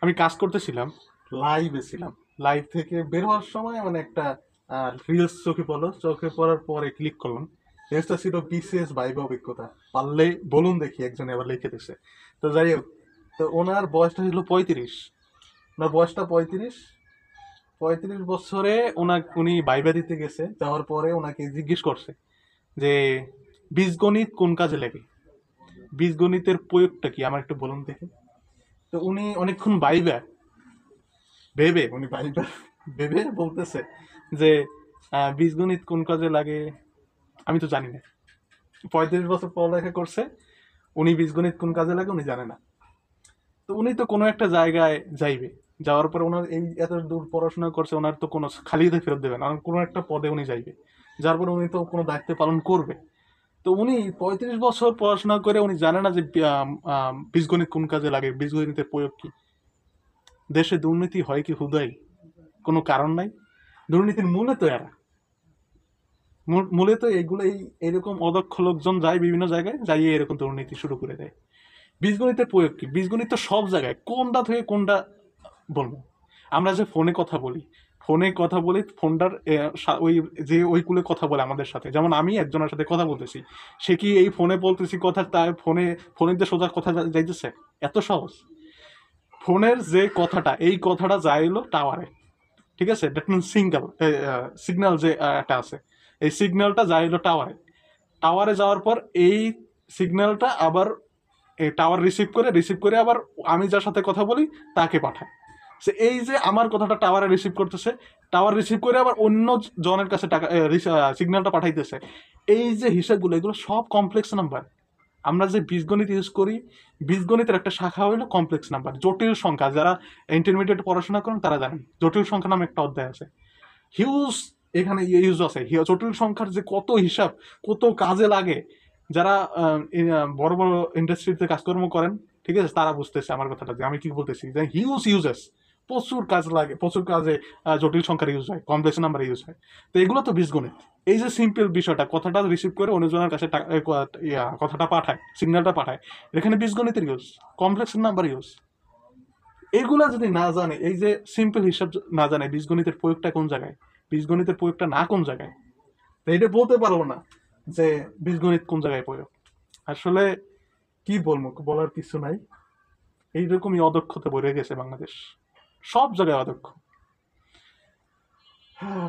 আমি কাজ করতেছিলাম, লাইভে ছিলাম। লাইভ থেকে বের হওয়ার সময় মানে একটা রিলস চোখে পড়লো, চোখে পড়ার পরে ক্লিক করলাম। রিলসটা ছিল বিসিএস ভাইবা অভিজ্ঞতা, পারলে বলুন দেখি, একজন এবার লিখে দিচ্ছে। তো যাই হোক, তো ওনার বয়সটা ছিল 35। ওনার বয়সটা 35। 35 বছরে উনি ভাইবা দিতে গেছে, যাওয়ার পরে ওনাকে জিজ্ঞেস করছে যে বীজগণিত কোন কাজে লাগে, বীজগণিতের প্রয়োগটা কি আমার একটু বলুন দেখি। তো উনি অনেকক্ষণ ভেবে বলতেছে যে বীজগণিত কোন কাজে লাগে আমি তো জানি না। 35 বছর পড়ালেখা করছে, উনি বীজগণিত কোন কাজে লাগে উনি জানে না। তো উনি তো কোনো একটা জায়গায় যাইবে, যাওয়ার পর ওনার এই এত দূর পড়াশোনা করছে, ওনার তো কোনো খালি হাতে ফেরত দেবে না, কোনো একটা পদে উনি যাইবে, যার পর উনি তো কোনো দায়িত্ব পালন করবে। তো উনি 35 বছর পড়াশোনা করে উনি জানে না যে বীজগণিত কোন কাজে লাগে, বীজগণিতের প্রয়োগ কি। দেশে দুর্নীতি হয় কি হুদাই, কোনো কারণ নাই। দুর্নীতির মূলে তো এরা, মূলে তো এরকম অদক্ষ লোকজন যায় বিভিন্ন জায়গায়, যাইয়ে এরকম দুর্নীতি শুরু করে দেয়। বীজগণিতের প্রয়োগ কি? বীজগণিত তো সব জায়গায়, কোনটা থেকে কোনটা বলবো। আমরা যে ফোনে কথা বলি ফোনটার ওই যে ওই কুলে কথা বলে আমাদের সাথে, যেমন আমি একজনের সাথে কথা বলতেছি, সে কি এই ফোনে বলতেছি কথা, তার ফোনের যে সোজা কথা যাইতেছে? এত সহজ। ফোনের যে কথাটা, এই কথাটা যায় এলো টাওয়ারে, ঠিক আছে? দ্যাট মিন সিগন্যাল যে একটা আছে, এই সিগন্যালটা যায় হলো টাওয়ারে। টাওয়ারে যাওয়ার পর এই সিগন্যালটা আবার টাওয়ার রিসিভ করে আবার আমি যার সাথে কথা বলি তাকে পাঠায়। সে এই যে আমার কথাটা টাওয়ারে রিসিভ করতেছে, টাওয়ার রিসিভ করে আবার অন্য জনের কাছে টাকা সিগন্যালটা পাঠাইতেছে। এই যে হিসাবগুলো, এগুলো সব কমপ্লেক্স নাম্বার। আমরা যে বীজগণিত ইউজ করি, বীজগণিতের একটা শাখা হলো কমপ্লেক্স নাম্বার, জটিল সংখ্যা। যারা ইন্টারমিডিয়েট পড়াশোনা করেন তারা জানেন জটিল সংখ্যা নামে একটা অধ্যায় আছে, হিউজ এখানে ইউজ আছে। জটিল সংখ্যার যে কত হিসাব, কত কাজে লাগে, যারা বড় বড় ইন্ডাস্ট্রিতে কাজকর্ম করেন, ঠিক আছে, তারা বুঝতেছে আমার কথাটা যে আমি কি বলতেছি, যে হিউজ ইউজেস, প্রচুর কাজ লাগে, প্রচুর কাজে জটিল সংখ্যার ইউজ হয়, কমপ্লেক্স নাম্বার ইউজ হয়। তো এগুলো তো বীজগণিত। এই যে সিম্পল বিষয়টা, কথাটা রিসিভ করে অন্যজনের কাছে কথাটা পাঠায়, সিগন্যালটা পাঠায়, এখানে বীজগণিতের ইউজ, কমপ্লেক্স নাম্বার ইউজ। এগুলা যদি না জানে, এই যে সিম্পল হিসাব না জানে, বীজগণিতের প্রয়োগটা কোন জায়গায়, বীজগণিতের প্রয়োগটা না কোন জায়গায়, তো এটা বলতে পারবো না যে বীজগণিত কোন জায়গায় প্রয়োগ। আসলে কি বলবো, বলার কিছু নাই। এইরকমই অদক্ষতা বেড়ে গেছে বাংলাদেশ, সব জায়গায় অদক্ষ।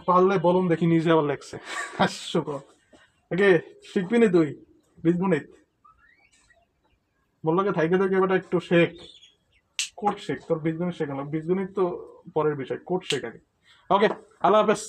পারলে বলুন দেখি, নিজে আবার লেখছে, হাস্যকর। ওকে, শিখবি না তুই বীজগণিত? বললো যে থাইকে থেকে এবার একটু শেখ, কোড শেখ। তোর বীজগণিত শেখানো, বীজগণিত তো পরের বিষয়, কোড শেখ আগে। ওকে, আল্লাহ হাফেজ।